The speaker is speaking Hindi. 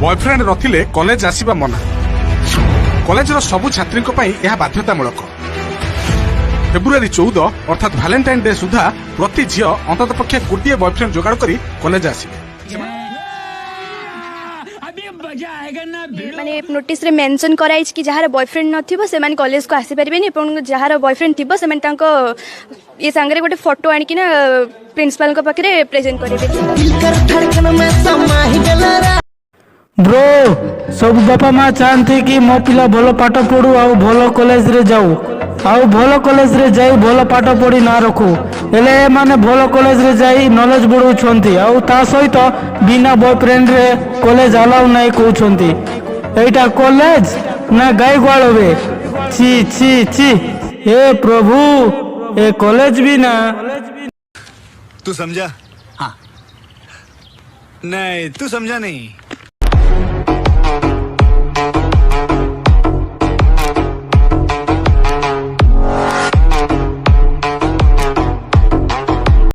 बॉयफ्रेंड नथिले कॉलेज आसीबा मना। कॉलेज सबु छात्री यह बाध्यतामूलक। फेब्रुआरी 14 अर्थात वैलेंटाइन डे सुधा प्रति झील अंतत पक्षे गोटे बॉयफ्रेंड जोगाड़ कर कॉलेज आसिबे। माने नोटिस रे मेंशन कराई कि जहार बॉयफ्रेंड नथिबो से माने कॉलेज को आसी परिबेनी एवं जहार बॉयफ्रेंड थिबो से माने तांको ये संगे गोटे फोटो आनी कि ना प्रिंसिपल को पाखरे प्रेजेंट करेबे। ब्रो सब बापा माँ चाहते कि मो पिला भल पाठ पढ़ू आ भल कॉलेज रे जाऊ आउ भल कॉलेज रे जाई भल पाठ पढ़ी ना रखू हेले माने भल कॉलेज रे जाई नॉलेज बढ़ाउछंती आउ ता सहित बिना बॉयफ्रेंड रे कॉलेज अलाउ नहीं कहउछंती। एटा कॉलेज ना गाय ग्वालबे छी छी छी। हे प्रभु ए कॉलेज भी ना। तू समझा? हाँ। नहीं तू समझा नहीं।